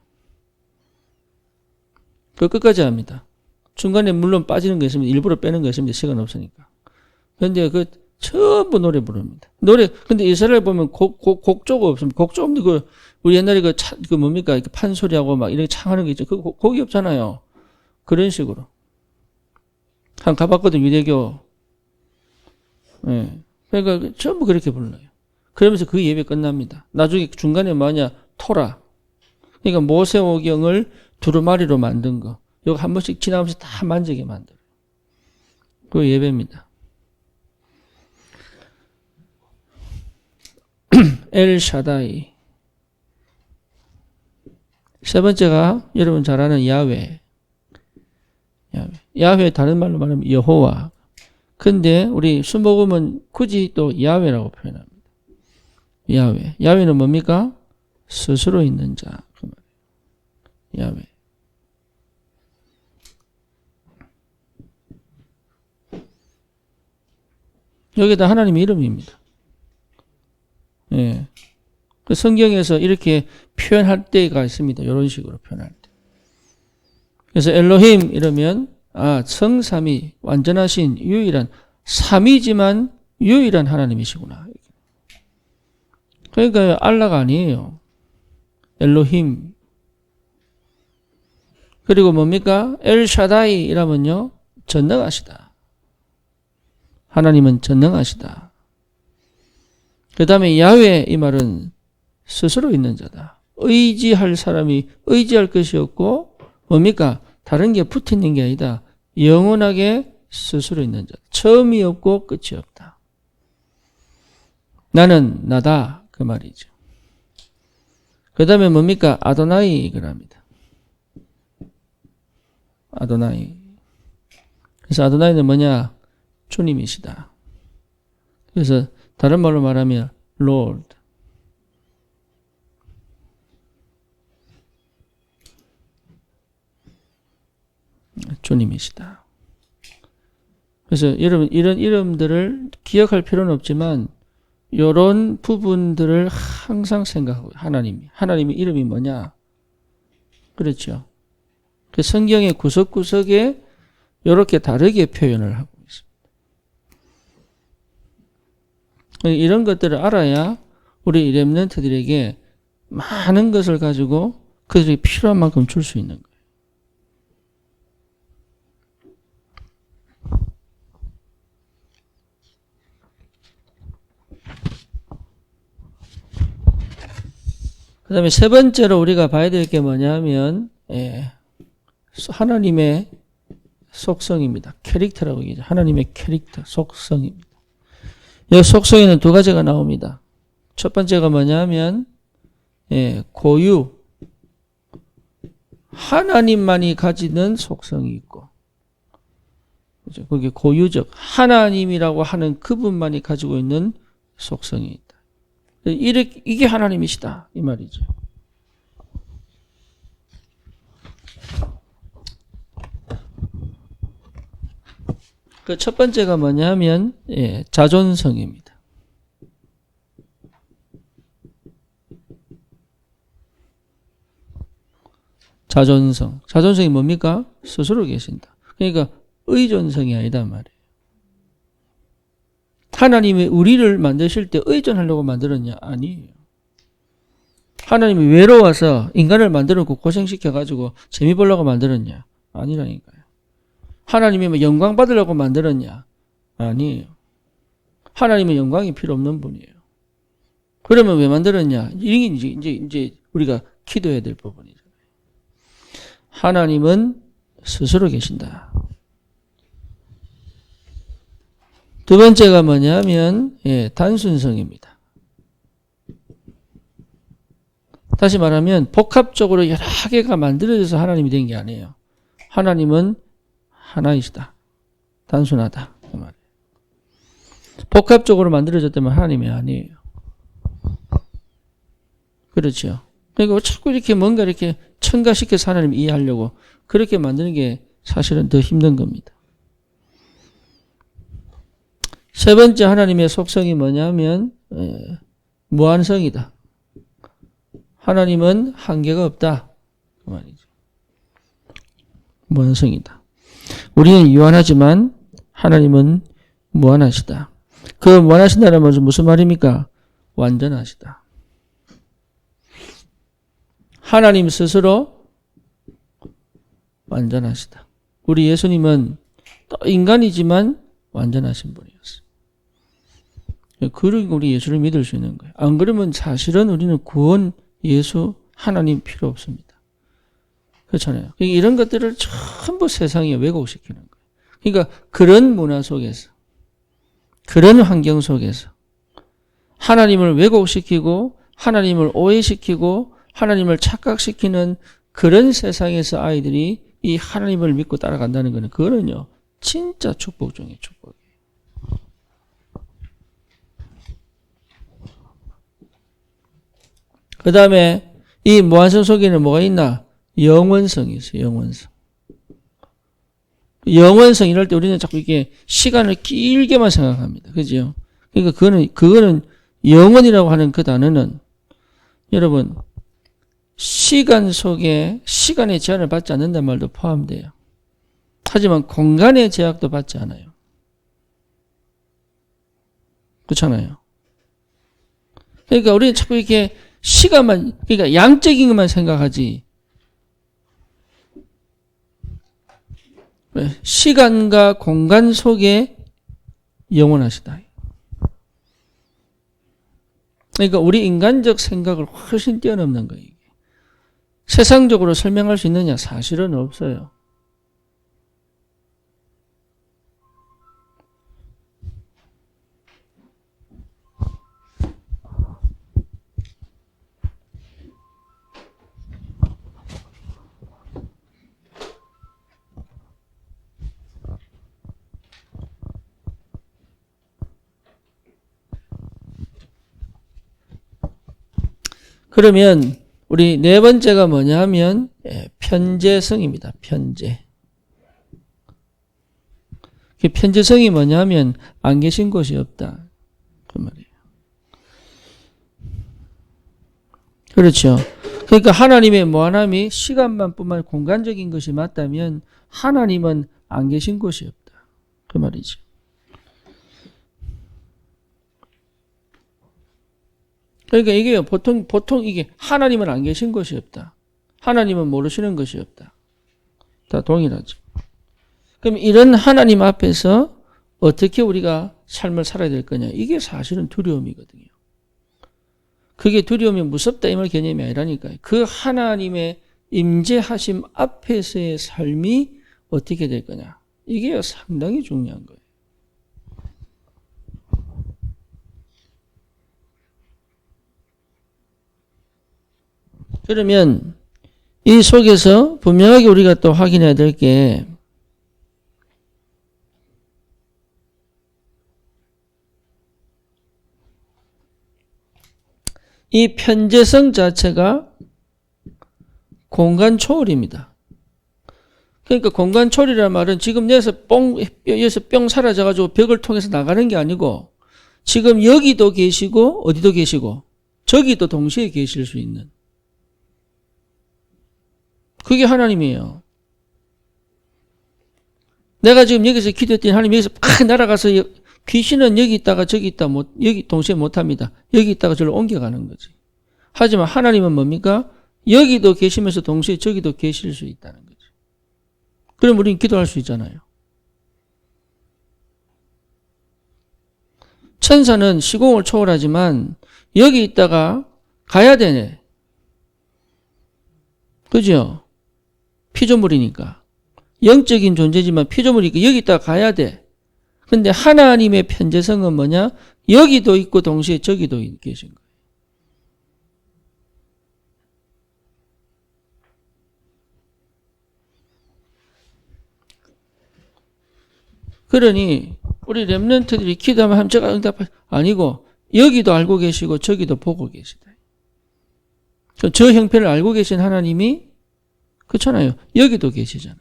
그 끝까지 합니다. 중간에 물론 빠지는 거 있으면 일부러 빼는 거 있으면 시간 없으니까. 그런데 그 전부 노래 부릅니다. 근데 이스라엘 보면 곡조가 없습니다. 곡조 없는데 우리 옛날에 그 뭡니까? 이렇게 판소리하고 막 이렇게 창하는 게 있죠. 곡이 없잖아요. 그런 식으로. 한 가봤거든, 유대교. 예. 그러니까 전부 그렇게 불러요. 그러면서 그 예배 끝납니다. 나중에 중간에 뭐냐? 토라. 그러니까 모세오경을 두루마리로 만든 거. 이거 한 번씩 지나면서 다 만지게 만들어요. 그 예배입니다. 엘샤다이. 세 번째가 여러분 잘 아는 야훼. 야훼 다른 말로 말하면 여호와. 근데 우리 순복음은 굳이 또 야훼라고 표현합니다. 야훼. 야훼는 뭡니까? 스스로 있는 자. 그 말이에요. 야훼. 여기다 하나님의 이름입니다. 예. 그 성경에서 이렇게 표현할 때가 있습니다. 이런 식으로 표현할 때. 그래서 엘로힘 이러면 성삼위 완전하신 유일한 삼위지만 유일한 하나님이시구나. 그러니까 알라가 아니에요. 엘로힘. 그리고 뭡니까? 엘샤다이 이라면요. 전능하시다. 하나님은 전능하시다. 그 다음에 야훼 이 말은 스스로 있는 자다. 의지할 사람이 의지할 것이 없고 뭡니까? 다른 게 붙어있는 게 아니다. 영원하게 스스로 있는 자다. 처음이 없고 끝이 없다. 나는 나다. 그 말이죠. 그 다음에 뭡니까? 아도나이 그럽니다. 아도나이. 그래서 아도나이는 뭐냐? 주님이시다. 그래서 다른 말로 말하면 Lord. 주님이시다. 그래서 여러분 이런 이름들을 기억할 필요는 없지만 이런 부분들을 항상 생각하고 하나님의 이름이 뭐냐? 그렇죠. 그 성경의 구석구석에 이렇게 다르게 표현을 하고 있습니다. 이런 것들을 알아야 우리 렘넌트들에게 많은 것을 가지고 그들이 필요한 만큼 줄 수 있는 거예요. 그 다음에 세 번째로 우리가 봐야 될 게 뭐냐면 하나님의 속성입니다. 캐릭터라고 얘기하죠. 하나님의 캐릭터, 속성입니다. 이 속성에는 두 가지가 나옵니다. 첫 번째가 뭐냐면 고유, 하나님만이 가지는 속성이 있고 그죠? 그게 고유적, 하나님이라고 하는 그분만이 가지고 있는 속성이 있다. 이게 하나님이시다 이 말이죠. 그 첫 번째가 뭐냐면 자존성입니다. 자존성이 뭡니까? 스스로 계신다. 그러니까 의존성이 아니다 말이에요. 하나님이 우리를 만드실 때 의존하려고 만들었냐? 아니에요. 하나님이 외로워서 인간을 만들어놓고 고생시켜가지고 재미 보려고 만들었냐? 아니라니까요. 하나님이 뭐 영광 받으려고 만들었냐? 아니에요. 하나님은 영광이 필요 없는 분이에요. 그러면 왜 만들었냐? 이게 이제 우리가 기도해야 될 부분이잖아요. 하나님은 스스로 계신다. 두 번째가 뭐냐면 단순성입니다. 다시 말하면 복합적으로 여러 개가 만들어져서 하나님이 된 게 아니에요. 하나님은 하나이시다. 단순하다. 그 말이에요. 복합적으로 만들어졌다면 하나님이 아니에요. 그렇죠. 그러니까 자꾸 이렇게 뭔가 이렇게 첨가시켜서 하나님 이해하려고 그렇게 만드는 게 사실은 더 힘든 겁니다. 세 번째 하나님의 속성이 뭐냐면 무한성이다. 하나님은 한계가 없다. 그 말이죠. 무한성이다. 우리는 유한하지만 하나님은 무한하시다. 그 무한하신다는 것은 무슨 말입니까? 완전하시다. 하나님 스스로 완전하시다. 우리 예수님은 또 인간이지만 완전하신 분이었어요. 그러니까 우리 예수를 믿을 수 있는 거예요. 안 그러면 사실은 우리는 구원, 예수, 하나님 필요 없습니다. 그렇잖아요. 이런 것들을 전부 세상에 왜곡시키는 거예요. 그러니까 그런 문화 속에서, 그런 환경 속에서 하나님을 왜곡시키고 하나님을 오해시키고 하나님을 착각시키는 그런 세상에서 아이들이 이 하나님을 믿고 따라간다는 것은 그거는요 진짜 축복 중에 축복이에요. 그 다음에 이 무한성 속에는 뭐가 있나? 영원성이 있어요. 영원성. 영원성 이럴 때 우리는 자꾸 이렇게 시간을 길게만 생각합니다. 그죠? 그러니까 그거는 영원이라고 하는 그 단어는 여러분 시간 속에 시간의 제한을 받지 않는다는 말도 포함돼요. 하지만 공간의 제약도 받지 않아요. 그렇잖아요. 그러니까 우리는 자꾸 이렇게 시간만, 그러니까 양적인 것만 생각하지. 시간과 공간 속에 영원하시다. 그러니까 우리 인간적 생각을 훨씬 뛰어넘는 거예요. 세상적으로 설명할 수 있느냐? 사실은 없어요. 그러면 우리 네 번째가 뭐냐면 편재성입니다. 편재. 편재성이 뭐냐면 안 계신 곳이 없다. 그 말이에요. 그렇죠. 그러니까 하나님의 무한함이 시간만 뿐만 공간적인 것이 맞다면 하나님은 안 계신 곳이 없다. 그 말이죠. 그러니까 이게 보통 이게 하나님은 안 계신 것이 없다. 하나님은 모르시는 것이 없다. 다 동일하죠. 그럼 이런 하나님 앞에서 어떻게 우리가 삶을 살아야 될 거냐. 이게 사실은 두려움이거든요. 그게 두려움이 무섭다 이 말 개념이 아니라니까요. 그 하나님의 임재하심 앞에서의 삶이 어떻게 될 거냐. 이게 상당히 중요한 거예요. 그러면 이 속에서 분명하게 우리가 또 확인해야 될 게 이 편재성 자체가 공간 초월입니다. 그러니까 공간 초월이라는 말은 지금 여기서 뿅 사라져가지고 벽을 통해서 나가는 게 아니고 지금 여기도 계시고 어디도 계시고 저기도 동시에 계실 수 있는 그게 하나님이에요. 내가 지금 여기서 기도했더니 하나님 여기서 팍 날아가서 귀신은 여기 있다가 저기 있다 여기 동시에 못합니다. 여기 있다가 저를 옮겨가는 거지. 하지만 하나님은 뭡니까? 여기도 계시면서 동시에 저기도 계실 수 있다는 거죠. 그럼 우리는 기도할 수 있잖아요. 천사는 시공을 초월하지만 여기 있다가 가야 되네. 그죠? 피조물이니까. 영적인 존재지만 피조물이니까 여기 있다가 가야 돼. 근데 하나님의 편재성은 뭐냐? 여기도 있고 동시에 저기도 계신 거예요. 그러니 우리 렘넌트들이 기도하면 제가 응답할 아니고 여기도 알고 계시고 저기도 보고 계시다. 저 형편을 알고 계신 하나님이 그렇잖아요. 여기도 계시잖아요.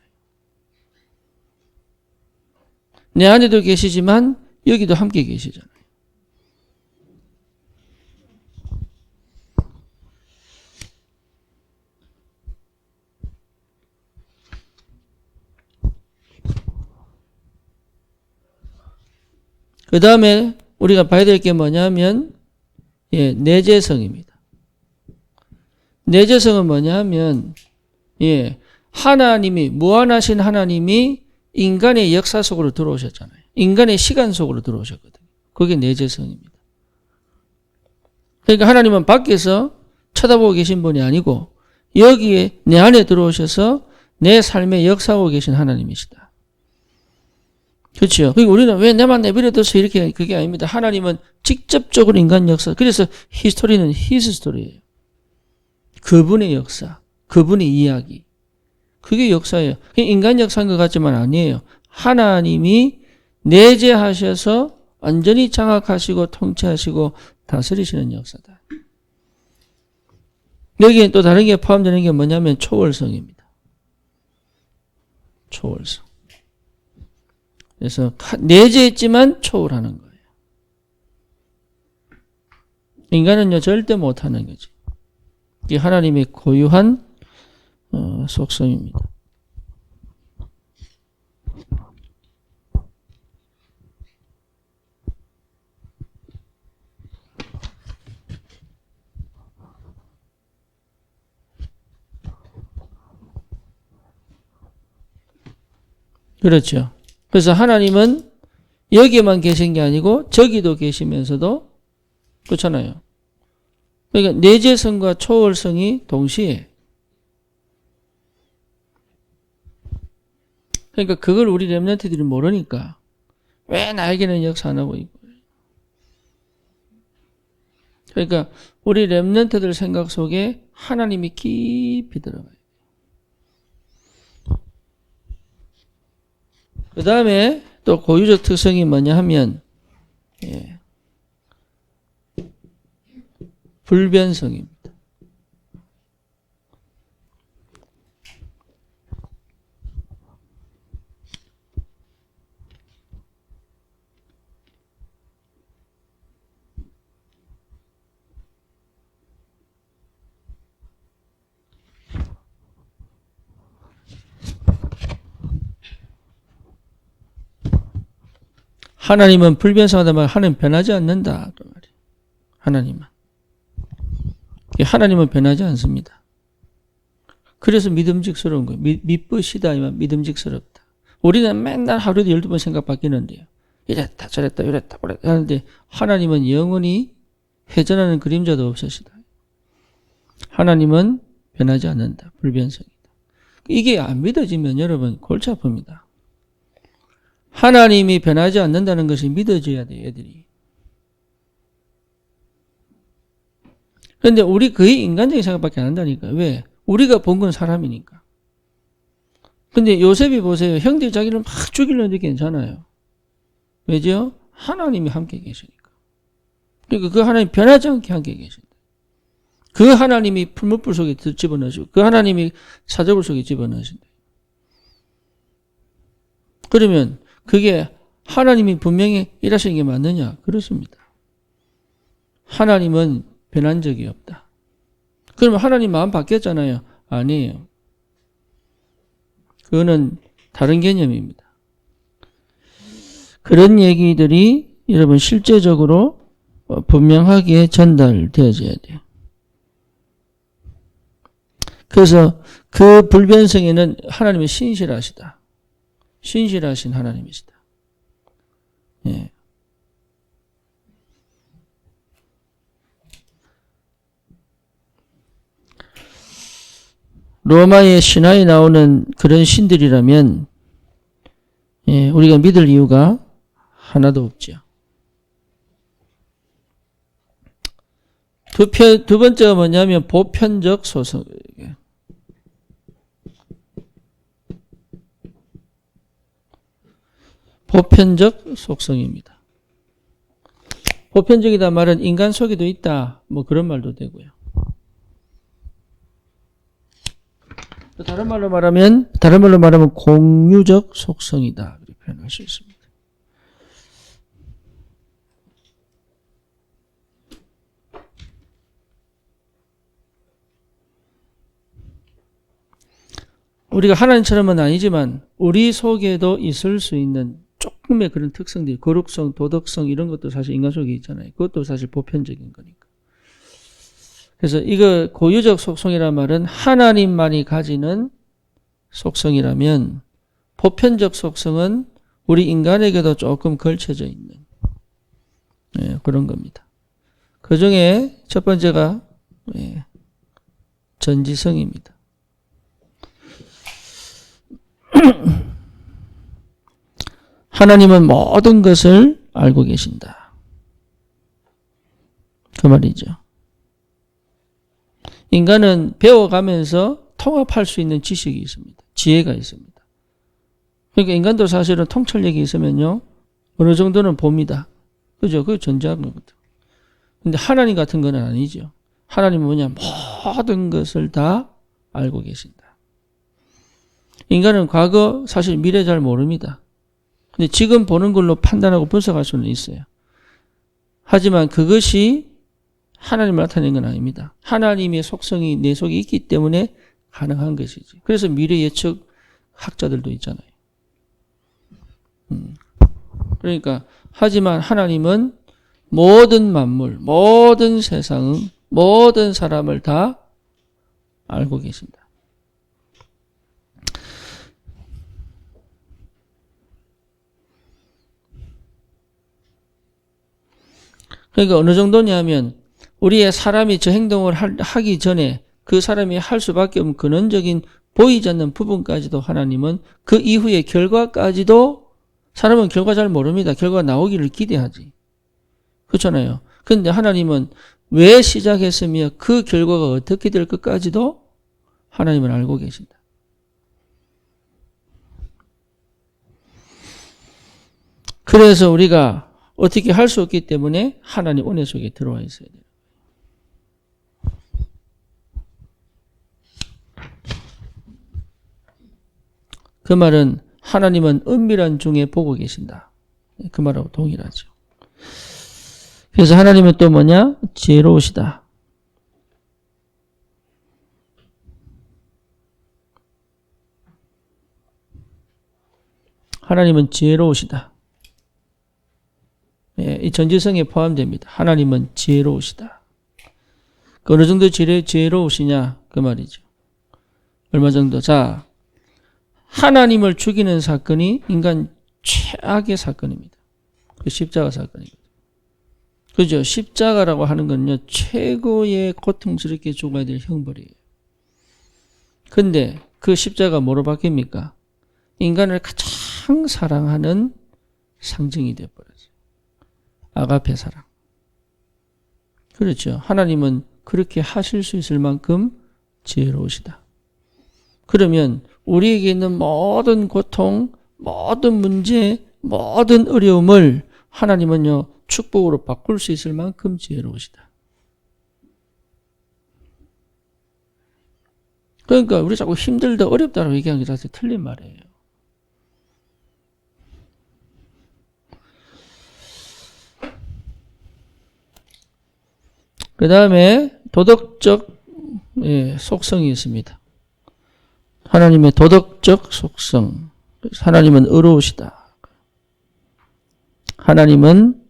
내 안에도 계시지만 여기도 함께 계시잖아요. 그 다음에 우리가 봐야 될 게 뭐냐면 내재성입니다. 내재성은 뭐냐면 하나님이 무한하신 하나님이 인간의 역사 속으로 들어오셨잖아요. 인간의 시간 속으로 들어오셨거든요. 그게 내재성입니다. 그러니까 하나님은 밖에서 쳐다보고 계신 분이 아니고 여기에 내 안에 들어오셔서 내 삶에 역사하고 계신 하나님이시다. 그렇죠. 그리고 우리는 왜 내만 내버려둬서 이렇게 그게 아닙니다. 하나님은 직접적으로 인간 역사. 그래서 히스토리는 히스 스토리예요. 그분의 역사, 그분의 이야기. 그게 역사예요. 인간 역사인 것 같지만 아니에요. 하나님이 내재하셔서 완전히 장악하시고 통치하시고 다스리시는 역사다. 여기에 또 다른 게 포함되는 게 뭐냐면 초월성입니다. 초월성. 그래서 내재했지만 초월하는 거예요. 인간은요 절대 못하는 거지. 이게 하나님의 고유한 속성입니다. 그렇죠. 그래서 하나님은 여기에만 계신 게 아니고 저기도 계시면서도 그렇잖아요. 그러니까 내재성과 초월성이 동시에 그러니까 그걸 우리 렘넌트들이 모르니까 왜 나에게는 역사 안 하고 있고 그러니까 우리 렘넌트들 생각 속에 하나님이 깊이 들어가요. 그 다음에 또 고유적 특성이 뭐냐 하면 불변성입니다. 하나님은 불변성하다 말 하나님 변하지 않는다. 하나님은. 하나님은 변하지 않습니다. 그래서 믿음직스러운 거예요. 믿으시다 아니면 믿음직스럽다. 우리는 맨날 하루에도 12번 생각 바뀌는데요. 이랬다 저랬다 이랬다 그랬다 하는데 하나님은 영원히 회전하는 그림자도 없으시다. 하나님은 변하지 않는다. 불변성이다. 이게 안 믿어지면 여러분 골치 아픕니다. 하나님이 변하지 않는다는 것이 믿어져야 돼요, 애들이. 그런데 우리 거의 인간적인 생각밖에 안 한다니까. 왜? 우리가 본 건 사람이니까. 근데 요셉이 보세요. 형들이 자기를 막 죽이려는데 괜찮아요. 왜죠? 하나님이 함께 계시니까. 그러니까 그 하나님이 변하지 않게 함께 계신다. 그 하나님이 풀무불 속에 집어넣으시고 그 하나님이 사저굴 속에 집어넣으신다. 그러면 그게 하나님이 분명히 일하시는 게 맞느냐? 그렇습니다. 하나님은 변한 적이 없다. 그러면 하나님 마음 바뀌었잖아요. 아니에요. 그거는 다른 개념입니다. 그런 얘기들이 여러분 실제적으로 분명하게 전달되어져야 돼요. 그래서 그 불변성에는 하나님은 신실하시다. 신실하신 하나님이시다. 예. 로마의 신화에 나오는 그런 신들이라면 예, 우리가 믿을 이유가 하나도 없죠. 두 번째가 뭐냐면 보편적 소성. 보편적 속성입니다. 보편적이다 말은 인간 속에도 있다. 뭐 그런 말도 되고요. 다른 말로 말하면 공유적 속성이다. 그렇게 표현할 수 있습니다. 우리가 하나님처럼은 아니지만 우리 속에도 있을 수 있는 조금의 그런 특성들, 거룩성, 도덕성 이런 것도 사실 인간 속에 있잖아요. 그것도 사실 보편적인 거니까. 그래서 이거 고유적 속성이란 말은 하나님만이 가지는 속성이라면 보편적 속성은 우리 인간에게도 조금 걸쳐져 있는 그런 겁니다. 그 중에 첫 번째가 전지성입니다. 하나님은 모든 것을 알고 계신다. 그 말이죠. 인간은 배워가면서 통합할 수 있는 지식이 있습니다. 지혜가 있습니다. 그러니까 인간도 사실은 통찰력이 있으면요, 어느 정도는 봅니다. 그죠? 그게 전제하는 거거든. 근데 하나님 같은 건 아니죠. 하나님은 뭐냐? 모든 것을 다 알고 계신다. 인간은 과거, 사실 미래 잘 모릅니다. 근데 지금 보는 걸로 판단하고 분석할 수는 있어요. 하지만 그것이 하나님을 나타내는 건 아닙니다. 하나님의 속성이 내 속에 있기 때문에 가능한 것이지. 그래서 미래 예측 학자들도 있잖아요. 그러니까 하지만 하나님은 모든 만물, 모든 세상은, 모든 사람을 다 알고 계신다. 그러니까 어느 정도냐면 우리의 사람이 저 행동을 하기 전에 그 사람이 할 수밖에 없는 근원적인 보이지 않는 부분까지도 하나님은 그 이후의 결과까지도 사람은 결과 잘 모릅니다. 결과가 나오기를 기대하지. 그렇잖아요. 그런데 하나님은 왜 시작했으며 그 결과가 어떻게 될 것까지도 하나님은 알고 계신다. 그래서 우리가 어떻게 할 수 없기 때문에 하나님 은혜 속에 들어와 있어야 돼요. 그 말은 하나님은 은밀한 중에 보고 계신다. 그 말하고 동일하죠. 그래서 하나님은 또 뭐냐? 지혜로우시다. 하나님은 지혜로우시다. 이 전지성에 포함됩니다. 하나님은 지혜로우시다. 어느 정도 지혜로우시냐? 그 말이죠. 얼마 정도? 자, 하나님을 죽이는 사건이 인간 최악의 사건입니다. 그 십자가 사건이거든요. 그죠? 십자가라고 하는 건요, 최고의 고통스럽게 죽어야 될 형벌이에요. 근데 그 십자가 뭐로 바뀝니까? 인간을 가장 사랑하는 상징이 되어버렸어요. 아가페 사랑. 그렇죠. 하나님은 그렇게 하실 수 있을 만큼 지혜로우시다. 그러면 우리에게 있는 모든 고통, 모든 문제, 모든 어려움을 하나님은요, 축복으로 바꿀 수 있을 만큼 지혜로우시다. 그러니까 우리 자꾸 힘들다, 어렵다라고 얘기하는 게 사실 틀린 말이에요. 그 다음에 도덕적 속성이 있습니다. 하나님의 도덕적 속성. 하나님은 의로우시다. 하나님은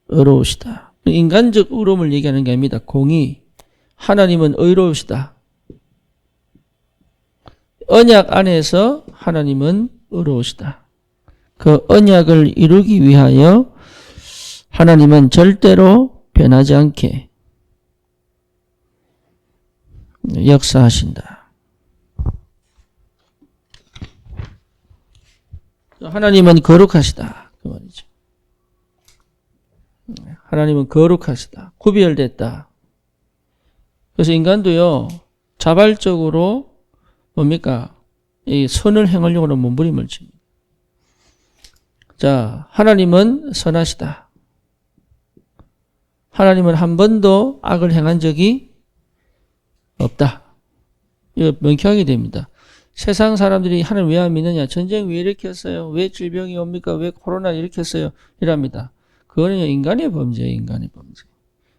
의로우시다. 인간적 의로움을 얘기하는 게 아닙니다. 공의. 하나님은 의로우시다. 언약 안에서 하나님은 의로우시다. 그 언약을 이루기 위하여 하나님은 절대로 변하지 않게 역사하신다. 하나님은 거룩하시다. 그 말이죠. 하나님은 거룩하시다. 구별됐다. 그래서 인간도요, 자발적으로 뭡니까? 이 선을 행하려고는 몸부림을 칩니다. 자, 하나님은 선하시다. 하나님은 한 번도 악을 행한 적이 없다. 이거 명쾌하게 됩니다. 세상 사람들이 하나님 왜 안 믿느냐? 전쟁 왜 일으켰어요? 왜 질병이 옵니까? 왜 코로나 일으켰어요? 이랍니다. 그거는 인간의 범죄예요. 인간의 범죄.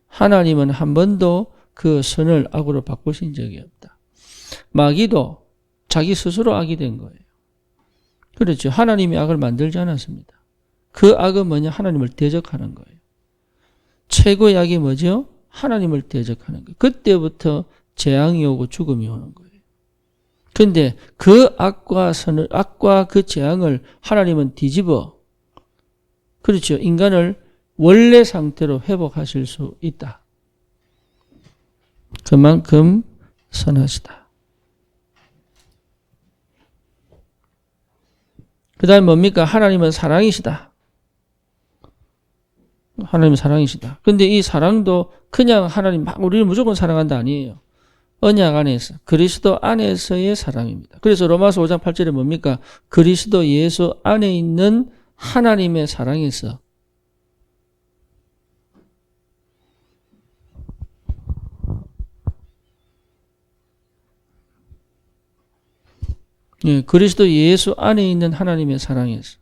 하나님은 한 번도 그 선을 악으로 바꾸신 적이 없다. 마귀도 자기 스스로 악이 된 거예요. 그렇죠. 하나님이 악을 만들지 않았습니다. 그 악은 뭐냐? 하나님을 대적하는 거예요. 최고의 악이 뭐죠? 하나님을 대적하는 거예요. 그때부터 재앙이 오고 죽음이 오는 거예요. 근데 그 악과 그 재앙을 하나님은 뒤집어, 그렇죠. 인간을 원래 상태로 회복하실 수 있다. 그만큼 선하시다. 그 다음에 뭡니까? 하나님은 사랑이시다. 하나님은 사랑이시다. 근데 이 사랑도 그냥 하나님 막 우리를 무조건 사랑한다 아니에요. 언약 안에서, 그리스도 안에서의 사랑입니다. 그래서 로마서 5장 8절에 뭡니까? 그리스도 예수 안에 있는 하나님의 사랑에서 예, 그리스도 예수 안에 있는 하나님의 사랑에서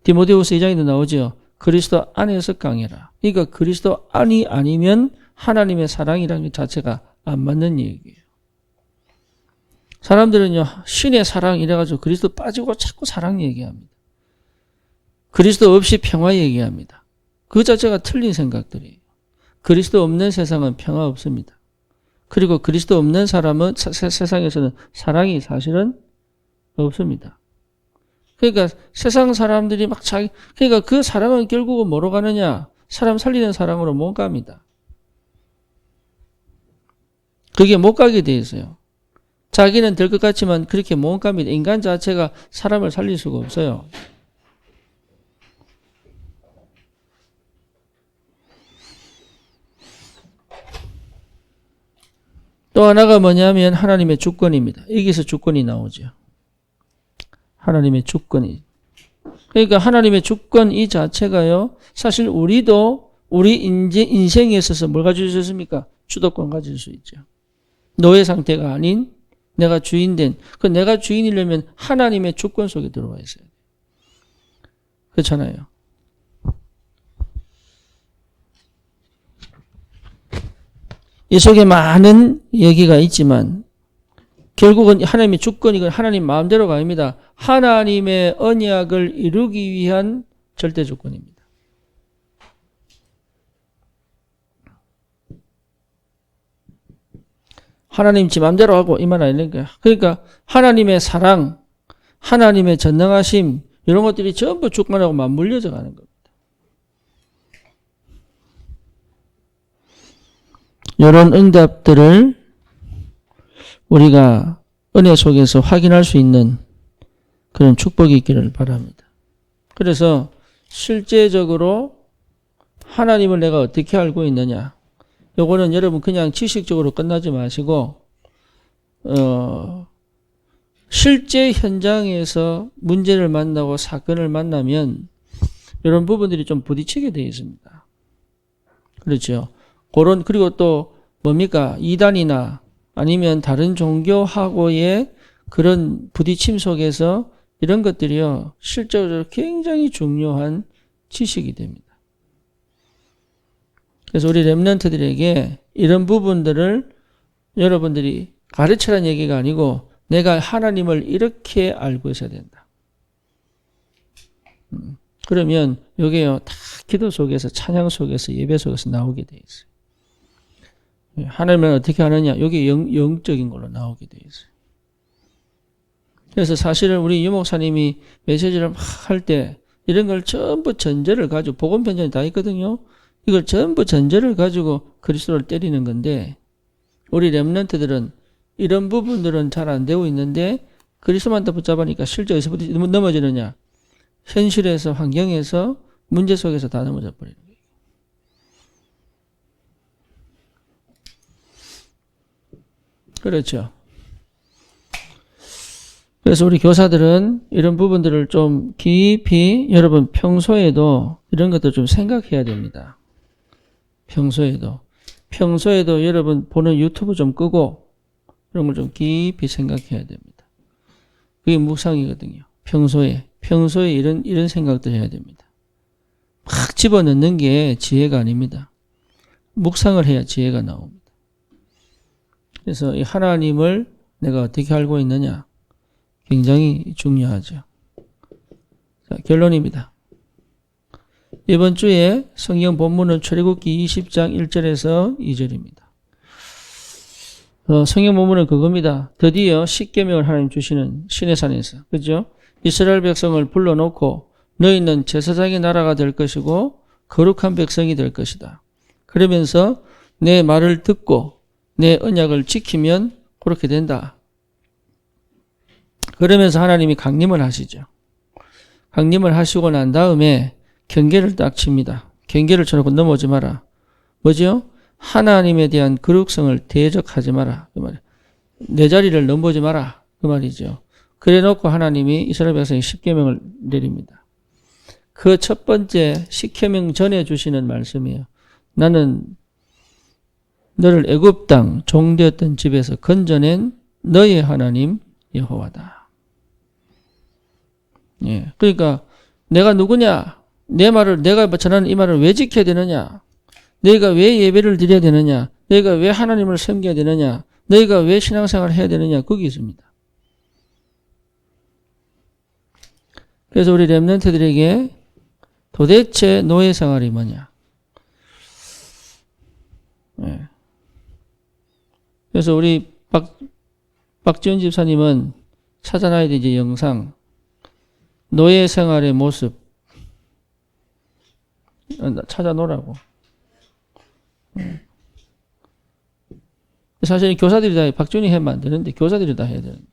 디모데후서 2장에도 나오죠. 그리스도 안에서 강해라. 그러니까 그리스도 안이 아니면 하나님의 사랑이라는 것 자체가 안 맞는 얘기예요. 사람들은요, 신의 사랑 이래가지고 그리스도 빠지고 자꾸 사랑 얘기합니다. 그리스도 없이 평화 얘기합니다. 그 자체가 틀린 생각들이에요. 그리스도 없는 세상은 평화 없습니다. 그리고 그리스도 없는 사람은 세상에서는 사랑이 사실은 없습니다. 그러니까 세상 사람들이 막 그러니까 그 사랑은 결국은 뭐로 가느냐? 사람 살리는 사랑으로 못 갑니다. 그게 못 가게 돼 있어요. 자기는 될 것 같지만 그렇게 못 갑니다. 인간 자체가 사람을 살릴 수가 없어요. 또 하나가 뭐냐면 하나님의 주권입니다. 여기서 주권이 나오죠. 하나님의 주권이. 그러니까 하나님의 주권 이 자체가요. 사실 우리도 우리 인생에 있어서 뭘 가질 수 있습니까? 주도권 가질 수 있죠. 노예 상태가 아닌 내가 주인된, 그 내가 주인이려면 하나님의 주권 속에 들어와 있어야 돼요. 그렇잖아요. 이 속에 많은 얘기가 있지만 결국은 하나님의 주권이건 하나님 마음대로가 아닙니다. 하나님의 언약을 이루기 위한 절대 주권입니다. 하나님 지 마음대로 하고 이 말 아니니까. 그러니까 하나님의 사랑, 하나님의 전능하심 이런 것들이 전부 주권하고 맞물려져 가는 겁니다. 이런 응답들을 우리가 은혜 속에서 확인할 수 있는 그런 축복이 있기를 바랍니다. 그래서 실제적으로 하나님을 내가 어떻게 알고 있느냐. 요거는 여러분 그냥 지식적으로 끝나지 마시고 실제 현장에서 문제를 만나고 사건을 만나면 이런 부분들이 좀 부딪히게 되어 있습니다. 그렇죠. 그리고 또 뭡니까? 이단이나 아니면 다른 종교하고의 그런 부딪힘 속에서 이런 것들이요. 실제로 굉장히 중요한 지식이 됩니다. 그래서 우리 렘넌트들에게 이런 부분들을 여러분들이 가르치라는 얘기가 아니고 내가 하나님을 이렇게 알고 있어야 된다. 그러면 이게요. 다 기도 속에서 찬양 속에서 예배 속에서 나오게 돼 있어요. 하나님을 어떻게 하느냐? 여기 영적인 걸로 나오게 돼 있어요. 그래서 사실은 우리 유 목사님이 메시지를 막 할 때 이런 걸 전부 전제를 가지고 복음 편전이 다 있거든요. 이걸 전부 전제를 가지고 그리스도를 때리는 건데 우리 렘넌트들은 이런 부분들은 잘 안 되고 있는데 그리스도만 더 붙잡으니까 실제 어디서 넘어지느냐. 현실에서 환경에서 문제 속에서 다 넘어져 버리는 거예요. 그렇죠. 그래서 우리 교사들은 이런 부분들을 좀 깊이 여러분 평소에도 이런 것도 좀 생각해야 됩니다. 평소에도 여러분 보는 유튜브 좀 끄고 이런 걸 좀 깊이 생각해야 됩니다. 그게 묵상이거든요. 평소에 이런 생각들 해야 됩니다. 막 집어넣는 게 지혜가 아닙니다. 묵상을 해야 지혜가 나옵니다. 그래서 이 하나님을 내가 어떻게 알고 있느냐 굉장히 중요하죠. 자, 결론입니다. 이번 주에 성경 본문은 출애굽기 20장 1절에서 2절입니다. 성경 본문은 그겁니다. 드디어 십계명을 하나님 주시는 시내산에서, 그죠? 이스라엘 백성을 불러놓고 너희는 제사장의 나라가 될 것이고 거룩한 백성이 될 것이다. 그러면서 내 말을 듣고 내 언약을 지키면 그렇게 된다. 그러면서 하나님이 강림을 하시죠. 강림을 하시고 난 다음에 경계를 딱 칩니다. 경계를 쳐놓고 넘어오지 마라. 뭐죠? 하나님에 대한 거룩성을 대적하지 마라. 그 말이에요. 내 자리를 넘보지 마라. 그 말이죠. 그래 놓고 하나님이 이스라엘 백성에 십계명을 내립니다. 그 첫 번째 십계명 전에 주시는 말씀이에요. 나는 너를 애굽 땅 종되었던 집에서 건져낸 너의 하나님 여호와다. 예. 그러니까 내가 누구냐? 내 말을 내가 전하는 이 말을 왜 지켜야 되느냐? 너희가 왜 예배를 드려야 되느냐? 너희가 왜 하나님을 섬겨야 되느냐? 너희가 왜 신앙생활을 해야 되느냐? 거기 있습니다. 그래서 우리 렘넌트들에게 도대체 노예 생활이 뭐냐? 네. 그래서 우리 박지원 집사님은 찾아놔야 되지 영상 노예 생활의 모습 찾아놓으라고. 사실 교사들이 다 박지원이 하면 안 되는데 교사들이 다 해야 되는데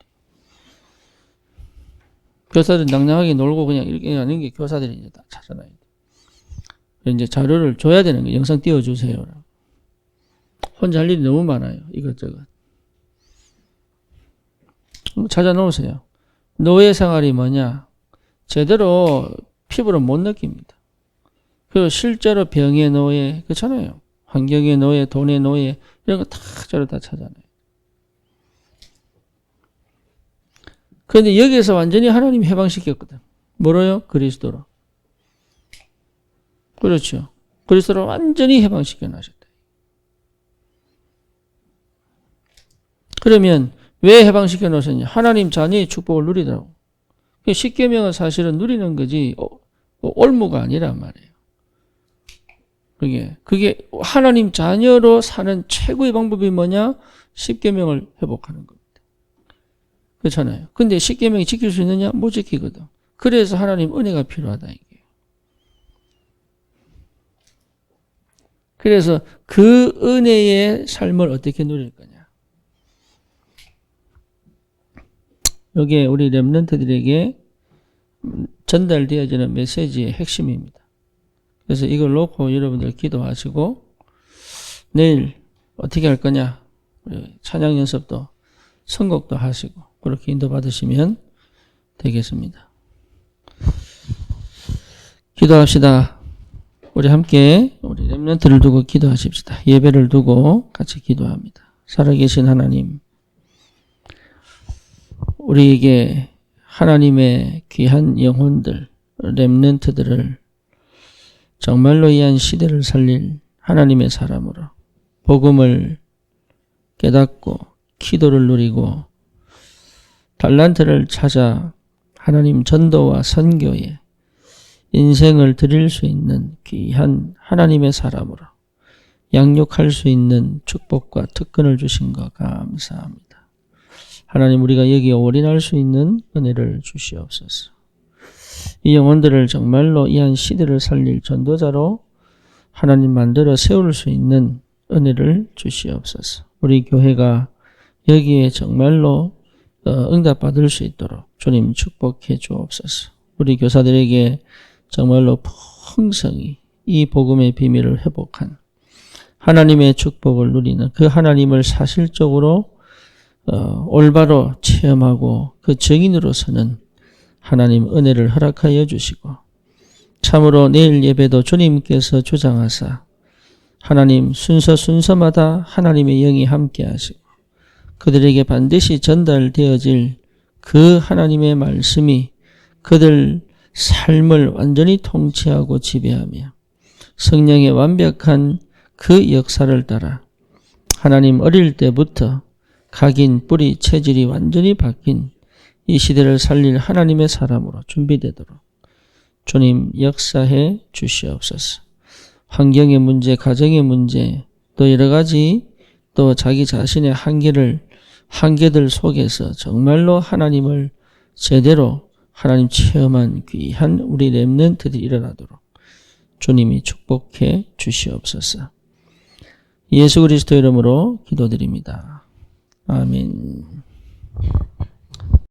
교사들은 낭낭하게 놀고 그냥 이렇게 하는 게 교사들이 이제 다 찾아놔야 돼. 이제 자료를 줘야 되는 거예요. 영상 띄워주세요. 혼자 할 일이 너무 많아요. 이것저것. 찾아놓으세요. 노예 생활이 뭐냐? 제대로 피부로 못 느낍니다. 그리고 실제로 병의 노예, 그렇잖아요. 환경의 노예, 돈의 노예, 이런 거 다 저를 다 찾아내요. 그런데 여기에서 완전히 하나님이 해방시켰거든. 뭐로요? 그리스도로. 그렇죠. 그리스도로 완전히 해방시켜 놨었다. 그러면 왜 해방시켜 놓으셨냐? 하나님 자녀의 축복을 누리더라고. 십계명은 사실은 누리는 거지 올무가 아니란 말이에요. 그게 하나님 자녀로 사는 최고의 방법이 뭐냐? 십계명을 회복하는 겁니다. 그렇잖아요. 근데 십계명이 지킬 수 있느냐? 못 지키거든. 그래서 하나님 은혜가 필요하다 이게. 그래서 그 은혜의 삶을 어떻게 누릴 거냐? 이게 우리 렘넌트들에게 전달되어지는 메시지의 핵심입니다. 그래서 이걸 놓고 여러분들 기도하시고 내일 어떻게 할 거냐? 찬양 연습도 선곡도 하시고 그렇게 인도받으시면 되겠습니다. 기도합시다. 우리 함께 우리 렘넌트를 두고 기도하십시다. 예배를 두고 같이 기도합니다. 살아계신 하나님, 우리에게 하나님의 귀한 영혼들, 렘넌트들을 정말로 이 한 시대를 살릴 하나님의 사람으로 복음을 깨닫고 기도를 누리고 달란트를 찾아 하나님 전도와 선교에 인생을 드릴 수 있는 귀한 하나님의 사람으로 양육할 수 있는 축복과 특권을 주신 것 감사합니다. 하나님 우리가 여기에 올인할 수 있는 은혜를 주시옵소서. 이 영혼들을 정말로 이 한 시대를 살릴 전도자로 하나님 만들어 세울 수 있는 은혜를 주시옵소서. 우리 교회가 여기에 정말로 응답받을 수 있도록 주님 축복해 주옵소서. 우리 교사들에게 정말로 풍성히 이 복음의 비밀을 회복한 하나님의 축복을 누리는 그 하나님을 사실적으로 올바로 체험하고 그 증인으로서는 하나님 은혜를 허락하여 주시고 참으로 내일 예배도 주님께서 주장하사 하나님 순서마다 하나님의 영이 함께 하시고 그들에게 반드시 전달되어질 그 하나님의 말씀이 그들 삶을 완전히 통치하고 지배하며 성령의 완벽한 그 역사를 따라 하나님 어릴 때부터 각인, 뿌리, 체질이 완전히 바뀐 이 시대를 살릴 하나님의 사람으로 준비되도록 주님 역사해 주시옵소서. 환경의 문제, 가정의 문제, 또 여러 가지 또 자기 자신의 한계들 속에서 정말로 하나님을 제대로 하나님 체험한 귀한 우리 렘넌트들이 일어나도록 주님이 축복해 주시옵소서. 예수 그리스도 이름으로 기도드립니다. 아멘.